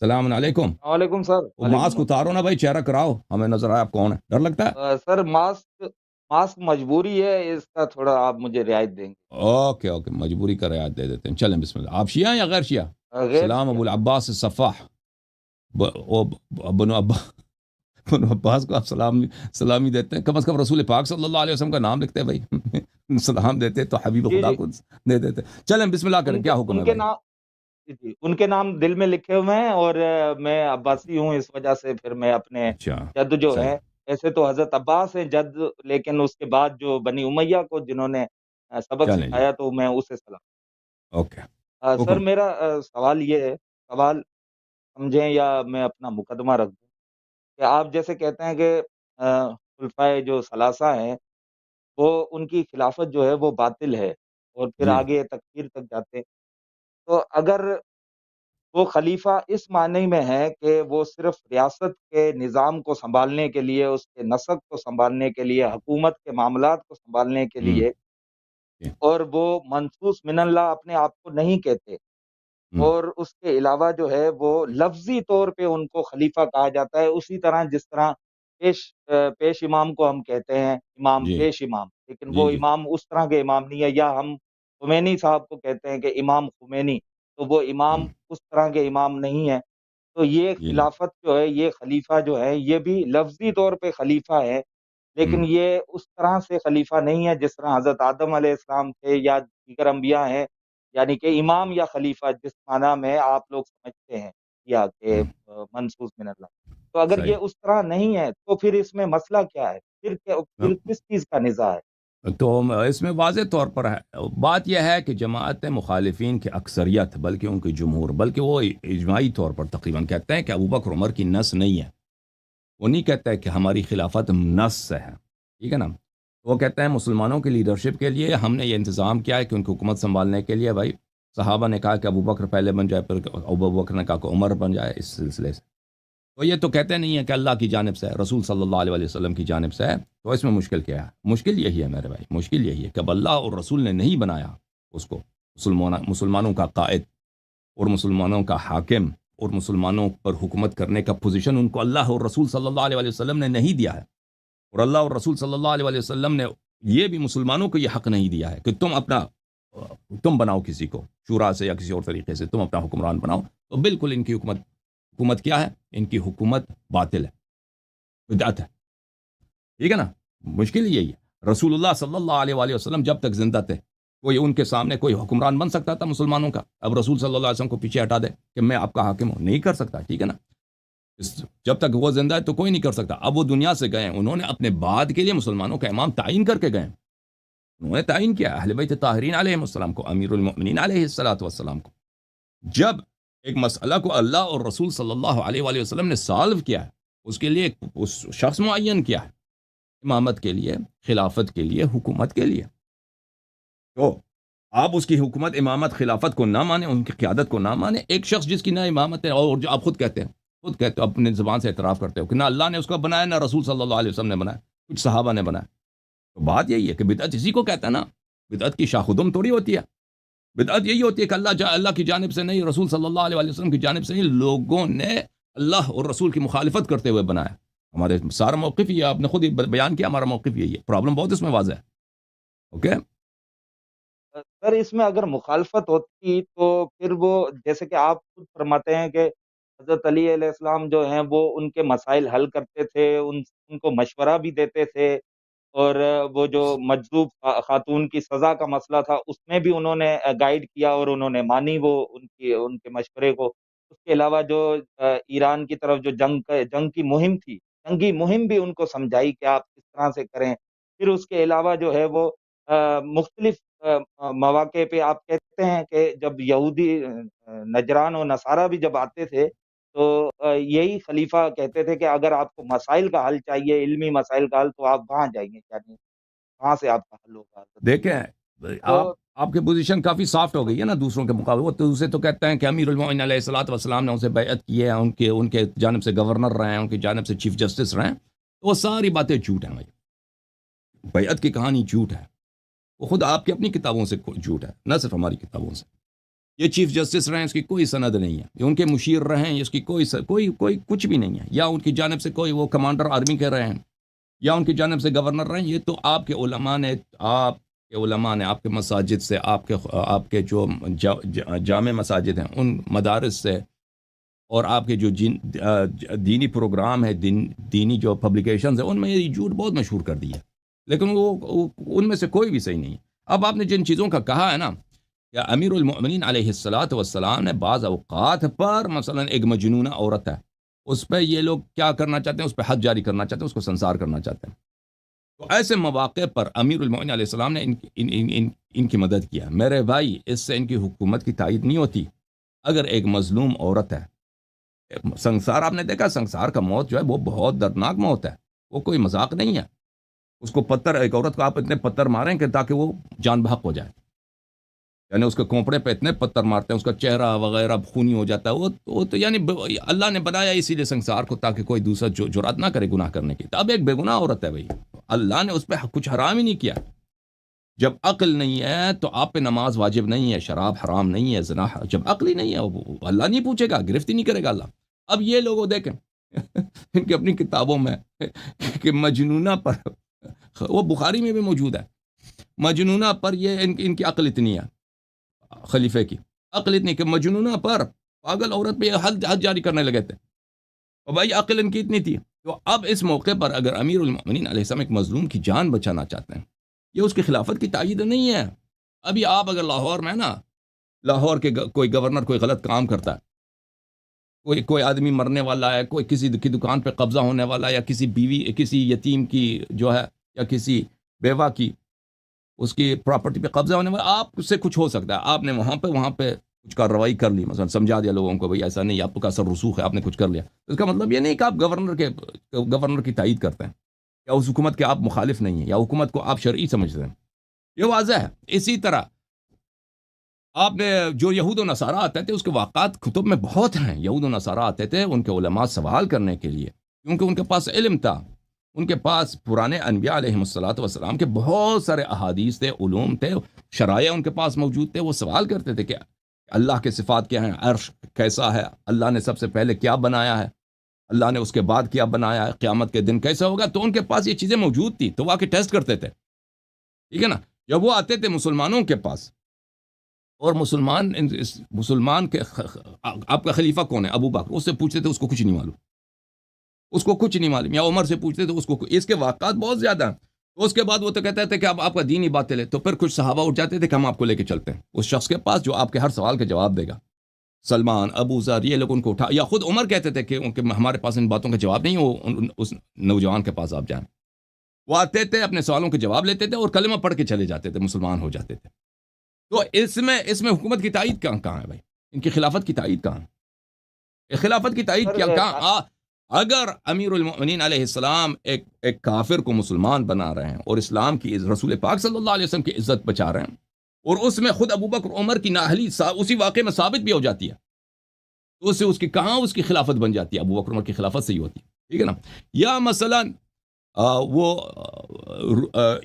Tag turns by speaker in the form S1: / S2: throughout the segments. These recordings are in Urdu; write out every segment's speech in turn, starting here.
S1: السلام علیکم.
S2: وعلیکم سر.
S1: وہ
S2: وعلیکم
S1: ماسک اتارو نا بھائی، چہرہ کراؤ، ہمیں نظر آئے آپ کون ہے. ڈر لگتا ہے؟
S2: سر ماسک مجبوری ہے، اس کا تھوڑا آپ مجھے رعایت دیں گے.
S1: اوکے اوکے، مجبوری کا رعایت دے دیتے ہیں. چلیں بسم اللہ. آپ شیعہ ہیں یا غیر شیعہ؟
S2: غیر
S1: سلام ابو
S2: شیعہ.
S1: العباس الصفاح. بنو ابا بنو عباس کو آپ سلامی دیتے ہیں. کم از کم رسول پاک صلی اللہ علیہ وسلم کا نام لکھتے ہیں بھائی. سلام دیتے تو حبیب
S2: جی
S1: خدا
S2: جی.
S1: کو دے دیتے. چلیں بسم اللہ کریں.
S2: ان کے
S1: کیا حکم
S2: ان
S1: ہے
S2: کے
S1: بھائی؟
S2: نام جی ان کے نام دل میں لکھے ہوئے ہیں، اور میں عباسی ہوں، اس وجہ سے پھر میں اپنے
S1: اچھا
S2: جد جو
S1: صحیح.
S2: ہے، ایسے تو حضرت عباس ہیں جد، لیکن اس کے بعد جو بنی امیہ کو جنہوں نے سبق
S1: چلیں جی.
S2: سکھایا تو میں اسے سلام.
S1: اوکے.
S2: سر
S1: حکم.
S2: میرا سوال یہ ہے، سوال سمجھیں یا میں اپنا مقدمہ رکھ دوں، کہ آپ جیسے کہتے ہیں کہ خلفائے جو ثلاثہ ہیں، وہ ان کی خلافت جو ہے وہ باطل ہے، اور پھر
S1: جی
S2: آگے تکفیر تک جاتے ہیں. تو اگر وہ خلیفہ اس معنی میں ہے کہ وہ صرف ریاست کے نظام کو سنبھالنے کے لیے، اس کے نسق کو سنبھالنے کے لیے، حکومت کے معاملات کو سنبھالنے کے
S1: ہوں.
S2: لیے،
S1: جی.
S2: اور وہ منصوص من اللہ اپنے آپ کو نہیں کہتے،
S1: ہوں.
S2: اور اس کے علاوہ جو ہے وہ لفظی طور پہ ان کو خلیفہ کہا جاتا ہے، اسی طرح جس طرح پیش امام کو ہم کہتے ہیں امام،
S1: جی
S2: پیش امام، لیکن
S1: جی
S2: وہ
S1: جی.
S2: امام اس طرح کے امام نہیں ہے. یا ہم خمینی صاحب کو کہتے ہیں کہ امام خمینی، تو وہ امام
S1: ہوں.
S2: اس طرح کے امام نہیں ہے. تو یہ
S1: جی جی.
S2: خلافت جو ہے، یہ خلیفہ جو ہے، یہ بھی لفظی طور پہ خلیفہ ہے،
S1: ہوں.
S2: لیکن یہ اس طرح سے خلیفہ نہیں ہے جس طرح حضرت آدم علیہ السلام تھے یا دیگر انبیاء ہیں. یعنی کہ امام یا خلیفہ جس معنی میں آپ لوگ سمجھتے ہیں، یا کہ
S1: ہوں.
S2: منصوص من اللہ. تو اگر
S1: صحیح.
S2: یہ اس طرح نہیں ہے تو پھر اس میں مسئلہ کیا ہے؟ پھر کس چیز کا نزاع ہے؟
S1: تو اس میں واضح طور پر ہے، بات یہ ہے کہ جماعت مخالفین کی اکثریت، بلکہ ان کی جمہور، بلکہ وہ اجماعی طور پر تقریباً کہتے ہیں کہ ابو بکر عمر کی نس نہیں ہے. وہ نہیں کہتا ہے کہ ہماری خلافت نس سے ہے. ٹھیک ہے نا. وہ کہتے ہیں مسلمانوں کی لیڈرشپ کے لیے ہم نے یہ انتظام کیا ہے کہ ان کی حکومت سنبھالنے کے لیے بھائی صحابہ نے کہا کہ ابو بکر پہلے بن جائے، پھر ابو بکر نے کہا کہ عمر بن جائے. اس سلسلے سے تو یہ تو کہتے نہیں ہیں کہ اللہ کی جانب سے ہے، رسول صلی اللہ علیہ وسلم کی جانب سے ہے. تو اس میں مشکل کیا ہے؟ مشکل یہی ہے میرے بھائی، مشکل یہی ہے کہ اب اللہ اور رسول نے نہیں بنایا اس کو مسلمانوں کا قائد اور مسلمانوں کا حاکم اور مسلمانوں پر حکومت کرنے کا پوزیشن ان کو اللہ اور رسول صلی اللہ علیہ وسلم نے نہیں دیا ہے. اور اللہ اور رسول صلی اللہ علیہ وسلم نے یہ بھی مسلمانوں کو یہ حق نہیں دیا ہے کہ تم بناؤ کسی کو شورا سے یا کسی اور طریقے سے، تم اپنا حکمران بناؤ. تو بالکل ان کی حکومت کیا ہے؟ ان کی حکومت باطل ہے، بدعت ہے. ٹھیک ہے نا. مشکل یہی ہے. رسول اللہ صلی اللہ علیہ وآلہ وسلم جب تک زندہ تھے، کوئی ان کے سامنے کوئی حکمران بن سکتا تھا مسلمانوں کا؟ اب رسول صلی اللہ علیہ وسلم کو پیچھے ہٹا دے کہ میں آپ کا حاکم ہوں، نہیں کر سکتا. ٹھیک ہے نا. جب تک وہ زندہ ہے تو کوئی نہیں کر سکتا. اب وہ دنیا سے گئے، انہوں نے اپنے بعد کے لیے مسلمانوں کا امام تعین کر کے گئے. انہوں نے تعین کیا اہل بیت طاہرین علیہ السلام کو، امیر المؤمنین علیہ السلام کو. جب ایک مسئلہ کو اللہ اور رسول صلی اللہ علیہ وآلہ وسلم نے سالو کیا ہے، اس کے لیے اس شخص معین کیا ہے امامت کے لیے، خلافت کے لیے، حکومت کے لیے. تو آپ اس کی حکومت، امامت، خلافت کو نہ مانیں، ان کی قیادت کو نہ مانیں. ایک شخص جس کی نہ امامت ہے، اور جو آپ خود کہتے ہو اپنے زبان سے اعتراف کرتے ہو کہ نہ اللہ نے اس کو بنایا، نہ رسول صلی اللہ علیہ وسلم نے بنایا، کچھ صحابہ نے بنایا. تو بات یہی ہے کہ بدعت اسی کو کہتا ہے نا. بدعت کی شاخ و دم تھوڑی ہوتی ہے. بدعت یہی ہوتی ہے کہ اللہ کی جانب سے نہیں، رسول صلی اللہ علیہ وسلم کی جانب سے نہیں، لوگوں نے اللہ اور رسول کی مخالفت کرتے ہوئے بنایا. ہمارے سارا موقف یہ آپ نے خود ہی بیان کیا، ہمارا موقف یہی ہے. پرابلم بہت اس میں واضح ہے. اوکے.
S2: سر اس میں اگر مخالفت ہوتی تو پھر وہ، جیسے کہ آپ خود فرماتے ہیں کہ حضرت علی علیہ السلام جو ہیں وہ ان کے مسائل حل کرتے تھے، ان کو مشورہ بھی دیتے تھے، اور وہ جو مجذوب خاتون کی سزا کا مسئلہ تھا اس میں بھی انہوں نے گائیڈ کیا، اور انہوں نے مانی وہ ان کے مشورے کو. اس کے علاوہ جو ایران کی طرف جو جنگ کی مہم تھی، جنگی مہم بھی ان کو سمجھائی کہ آپ کس طرح سے کریں. پھر اس کے علاوہ جو ہے وہ مختلف مواقع پہ آپ کہتے ہیں کہ جب یہودی نجران و نصارہ بھی جب آتے تھے تو یہی خلیفہ کہتے تھے کہ اگر آپ کو مسائل کا حل چاہیے، علمی مسائل کا حل، تو آپ وہاں جائیں گے، یعنی وہاں سے آپ کا حل ہوگا.
S1: دیکھیں
S2: تو
S1: آپ کی پوزیشن کافی سافٹ ہو گئی ہے نا دوسروں کے مقابلے. وہ دوسرے تو کہتے ہیں کہ امیر المومنین علیہ الصلوۃ والسلام نے ان سے بیعت کی ہے، ان کے جانب سے گورنر رہے ہیں، ان کی جانب سے چیف جسٹس رہے ہیں. تو وہ ساری باتیں جھوٹ ہیں بھائی. بیعت کی کہانی جھوٹ ہے. وہ خود آپ کی اپنی کتابوں سے جھوٹ ہے، نہ صرف ہماری کتابوں سے. یہ چیف جسٹس رہے ہیں، اس کی کوئی سند نہیں ہے. یہ ان کے مشیر رہے ہیں، اس کی کوئی کچھ بھی نہیں ہے. یا ان کی جانب سے کوئی وہ کمانڈر آرمی کے رہے ہیں، یا ان کی جانب سے گورنر رہے ہیں. یہ تو آپ کے علماء نے، آپ کے مساجد سے، آپ کے جو جامع مساجد ہیں ان مدارس سے، اور آپ کے جو دینی پروگرام ہے، دینی جو پبلیکیشنز ہیں، ان میں یہ جھوٹ بہت مشہور کر دی ہے. لیکن وہ ان میں سے کوئی بھی صحیح نہیں ہے. اب آپ نے جن چیزوں کا کہا ہے نا، یا امیر المؤمنین علیہ الصلاۃ والسلام نے بعض اوقات پر مثلا ایک مجنونہ عورت ہے، اس پہ یہ لوگ کیا کرنا چاہتے ہیں، اس پہ حد جاری کرنا چاہتے ہیں، اس کو سنسار کرنا چاہتے ہیں. تو ایسے مواقع پر امیر المؤمنین علیہ السلام نے ان کی مدد کیا. میرے بھائی، اس سے ان کی حکومت کی تائید نہیں ہوتی. اگر ایک مظلوم عورت ہے، سنسار آپ نے دیکھا، سنسار کا موت جو ہے وہ بہت دردناک موت ہے، وہ کوئی مذاق نہیں ہے. اس کو ایک عورت کو آپ اتنے پتھر ماریں کہ تاکہ وہ جان بحق ہو جائے، یعنی اس کے کونپڑے پہ اتنے پتھر مارتے ہیں، اس کا چہرہ وغیرہ خونی ہو جاتا ہے. وہ تو یعنی اللہ نے بنایا اسی لیے سنسار کو، تاکہ کوئی دوسرا جرات نہ کرے گناہ کرنے کی. تو اب ایک بے گناہ عورت ہے بھائی، اللہ نے اس پہ کچھ حرام ہی نہیں کیا. جب عقل نہیں ہے تو آپ پہ نماز واجب نہیں ہے، شراب حرام نہیں ہے، زنا جب عقل ہی نہیں ہے، اللہ نہیں پوچھے گا، گرفت ہی نہیں کرے گا اللہ. اب یہ لوگوں دیکھیں ان کی اپنی کتابوں میں کہ مجنونہ پر، وہ بخاری میں بھی موجود ہے، مجنونہ پر یہ ان کی عقل اتنی ہے، خلیفے کی عقل اتنی کہ مجنونہ پر، پاگل عورت پہ یہ حد جاری کرنے لگے تھے. اور بھائی عقل ان کی اتنی تھی. تو اب اس موقع پر اگر امیر المؤمنین علیہ السلام ایک مظلوم کی جان بچانا چاہتے ہیں، یہ اس کی خلافت کی تائید نہیں ہے. ابھی آپ اگر لاہور میں نا، لاہور کے کوئی گورنر کوئی غلط کام کرتا ہے، کوئی آدمی مرنے والا ہے، کوئی کسی کی دکان پہ قبضہ ہونے والا ہے، یا کسی بیوی، کسی یتیم کی جو ہے، یا کسی بیوہ کی، اس کی پراپرٹی پہ قبضہ ہونے والا، آپ سے کچھ ہو سکتا ہے. آپ نے وہاں پہ کچھ کارروائی کر لی، مثلا سمجھا دیا لوگوں کو بھئی ایسا نہیں، آپ کا اثر رسوخ ہے، آپ نے کچھ کر لیا. اس کا مطلب یہ نہیں کہ آپ گورنر کی تائید کرتے ہیں، یا اس حکومت کے آپ مخالف نہیں ہیں، یا حکومت کو آپ شرعی سمجھتے ہیں. یہ واضح ہے. اسی طرح آپ نے جو یہود و نصارہ آتے تھے، اس کے واقعات کتب میں بہت ہیں. یہود و نصارہ آتے تھے ان کے علماء سوال کرنے کے لیے، کیونکہ ان کے پاس علم تھا، ان کے پاس پرانے انبیاء علیہ الصلوۃ والسلام کے بہت سارے احادیث تھے، علوم تھے، شرائع ان کے پاس موجود تھے. وہ سوال کرتے تھے کہ اللہ کے صفات کیا ہیں، عرش کیسا ہے، اللہ نے سب سے پہلے کیا بنایا ہے، اللہ نے اس کے بعد کیا بنایا ہے، قیامت کے دن کیسا ہوگا. تو ان کے پاس یہ چیزیں موجود تھی، تو وہ آ کے ٹیسٹ کرتے تھے. ٹھیک ہے نا. جب وہ آتے تھے مسلمانوں کے پاس، اور مسلمان کے آپ کا خلیفہ کون ہے، ابو بکر، اس سے پوچھتے تھے، اس کو کچھ نہیں معلوم، اس کو کچھ نہیں معلوم. یا عمر سے پوچھتے تھے، اس کو اس کے واقعات بہت زیادہ ہیں. تو اس کے بعد وہ تو کہتے تھے کہ اب آپ کا دینی باتیں لے. تو پھر کچھ صحابہ اٹھ جاتے تھے کہ ہم آپ کو لے کے چلتے ہیں اس شخص کے پاس جو آپ کے ہر سوال کا جواب دے گا. سلمان، ابو ذر، یہ لوگ ان کو اٹھا، یا خود عمر کہتے تھے کہ ہمارے پاس ان باتوں کا جواب نہیں، وہ اس نوجوان کے پاس آپ جائیں. وہ آتے تھے، اپنے سوالوں کے جواب لیتے تھے، اور کلمہ پڑھ کے چلے جاتے تھے، مسلمان ہو جاتے تھے. تو اس میں حکومت کی تائید کہاں ہے بھائی؟ ان کی خلافت کی تائید کہاں ہے؟ خلافت کی تائید کیا کہاں؟ اگر امیر المؤمنین علیہ السلام ایک کافر کو مسلمان بنا رہے ہیں، اور اسلام کی رسول پاک صلی اللہ علیہ وسلم کی عزت بچا رہے ہیں، اور اس میں خود ابو بکر عمر کی نااہلی اسی واقعے میں ثابت بھی ہو جاتی ہے، تو اس سے اس کی خلافت بن جاتی ہے؟ ابو بکر عمر کی خلافت سے ہی ہوتی ہے. ٹھیک ہے نا. یا مثلا وہ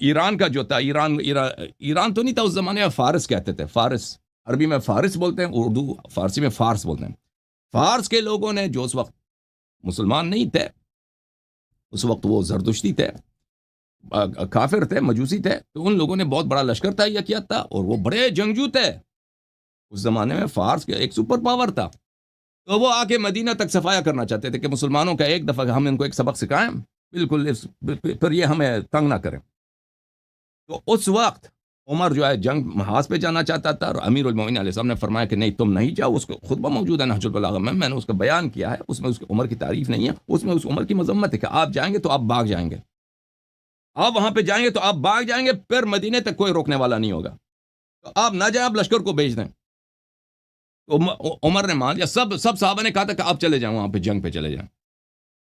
S1: ایران کا جو تھا، ایران تو نہیں تھا اس زمانے میں، فارس کہتے تھے. فارس، عربی میں فارس بولتے ہیں، اردو فارسی میں فارس بولتے ہیں. فارس کے لوگوں نے جو اس وقت مسلمان نہیں تھے، اس وقت وہ زردشتی تھے، کافر تھے، مجوسی تھے. تو ان لوگوں نے بہت بڑا لشکر تہیہ کیا تھا، اور وہ بڑے جنگجو تھے. اس زمانے میں فارس کے ایک سپر پاور تھا. تو وہ آ کے مدینہ تک صفایا کرنا چاہتے تھے کہ مسلمانوں کا ایک دفعہ ہم ان کو ایک سبق سکھائیں، بالکل پھر یہ ہمیں تنگ نہ کریں. تو اس وقت عمر جو ہے جنگ محاذ پہ جانا چاہتا تھا، اور امیر المؤمنین علیہ السلام نے فرمایا کہ نہیں، تم نہیں جاؤ. اس کو خطبہ موجود ہے نہج البلاغہ میں نے اس کا بیان کیا ہے. اس میں اس عمر کی تعریف نہیں ہے، اس میں اس عمر کی مذمت ہے کہ آپ جائیں گے تو آپ بھاگ جائیں گے، آپ وہاں پہ جائیں گے تو آپ بھاگ جائیں گے، پھر مدینے تک کوئی روکنے والا نہیں ہوگا. تو آپ نہ جائیں، آپ لشکر کو بھیج دیں. تو عمر نے مان لیا. سب صحابہ نے کہا تھا کہ آپ چلے جائیں، وہاں پہ جنگ پہ چلے جائیں.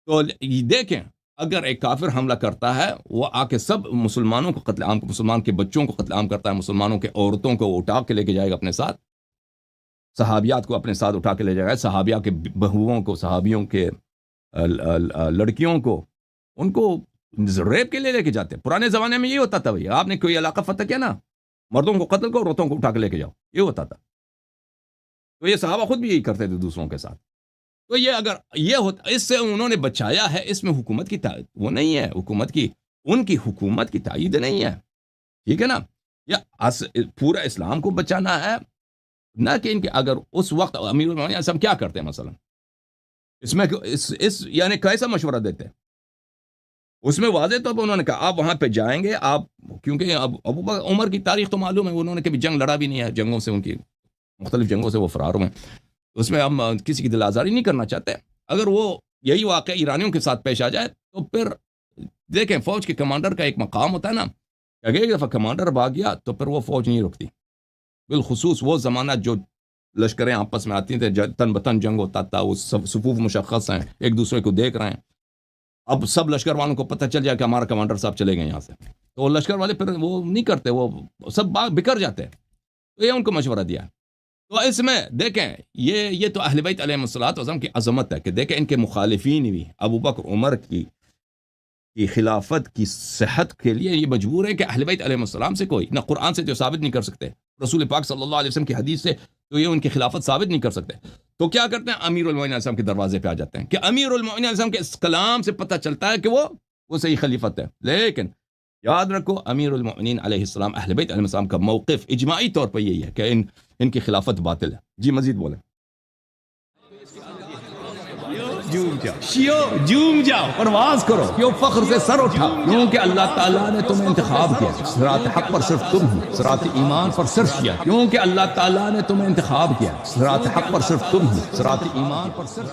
S1: تو دیکھیں، اگر ایک کافر حملہ کرتا ہے، وہ آ کے سب مسلمانوں کو قتل عام، مسلمان کے بچوں کو قتل عام کرتا ہے، مسلمانوں کے عورتوں کو اٹھا کے لے کے جائے گا اپنے ساتھ، صحابیات کو اپنے ساتھ اٹھا کے لے جائے گا، صحابیہ کے بہوؤں کو، صحابیوں کے لڑکیوں کو، ان کو ریپ کے لے کے جاتے. پرانے زمانے میں یہ ہوتا تھا بھائی، آپ نے کوئی علاقہ فتح کیا نا، مردوں کو قتل کرو، عورتوں کو اٹھا کے لے کے جاؤ، یہ ہوتا تھا. تو یہ صحابہ خود بھی یہی کرتے تھے دوسروں کے ساتھ. تو یہ اگر یہ ہوتا، اس سے انہوں نے بچایا ہے، اس میں حکومت کی وہ نہیں ہے، حکومت کی ان کی حکومت کی تائید نہیں ہے، ٹھیک ہے نا. یا پورا اسلام کو بچانا ہے، نہ کہ ان کے اگر اس وقت امیر المومنین ہم کیا کرتے ہیں مثلا اس میں یعنی کیسا مشورہ دیتے ہیں. اس میں واضح طور پر انہوں نے کہا آپ وہاں پہ جائیں گے، آپ کیونکہ اب ابو بکر عمر کی تاریخ تو معلوم ہے، انہوں نے کبھی جنگ لڑا بھی نہیں ہے، جنگوں سے ان کی مختلف جنگوں سے وہ فرار ہوئے، اس میں ہم کسی کی دل آزاری نہیں کرنا چاہتے. اگر وہ یہی واقعہ ایرانیوں کے ساتھ پیش آ جائے تو پھر دیکھیں فوج کے کمانڈر کا ایک مقام ہوتا ہے نا، کہ اگر ایک دفعہ کمانڈر بھاگ گیا تو پھر وہ فوج نہیں رکتی. بالخصوص وہ زمانہ جو لشکریں آپس میں آتی تھے، تن بتن جنگ ہوتا تھا، وہ صفوف مشخص ہیں، ایک دوسرے کو دیکھ رہے ہیں. اب سب لشکر والوں کو پتہ چل جائے کہ ہمارا کمانڈر صاحب چلے گئے یہاں سے، تو وہ لشکر والے پھر وہ نہیں کرتے، وہ سب بکھر جاتے ہیں. تو یہ ان کو مشورہ دیا. تو اس میں دیکھیں یہ تو اہل بیت علیہم الصلوۃ کی عظمت ہے کہ دیکھیں ان کے مخالفین بھی ابو بکر عمر کی خلافت کی صحت کے لیے یہ مجبور ہے کہ اہل بیت علیہم السلام سے کوئی نہ قرآن سے جو ثابت نہیں کر سکتے، رسول پاک صلی اللہ علیہ وسلم کی حدیث سے تو یہ ان کی خلافت ثابت نہیں کر سکتے. تو کیا کرتے ہیں، امیر المومنین علیہ السلام کے دروازے پہ آ جاتے ہیں کہ امیر المومنین علیہ السلام کے اس کلام سے پتہ چلتا ہے کہ وہ صحیح خلیفت ہے. لیکن یاد رکھو امیر المومنین علیہ السلام اہل بیت علیہ السلام کا موقف اجماعی طور پر یہی ہے کہ ان کی خلافت باطل ہے. جی مزید بولیں. جوم جاؤ پرواز کرو، کیوں فخر سے سر اٹھا، کیونکہ اللہ تعالیٰ نے تمہیں انتخاب کیا. صراط حق پر صرف تم ہو، صراط ایمان پر صرف کیا، کیونکہ اللہ تعالیٰ نے تمہیں انتخاب کیا. صراط حق پر صرف تم ہو، صراط ایمان پر صرف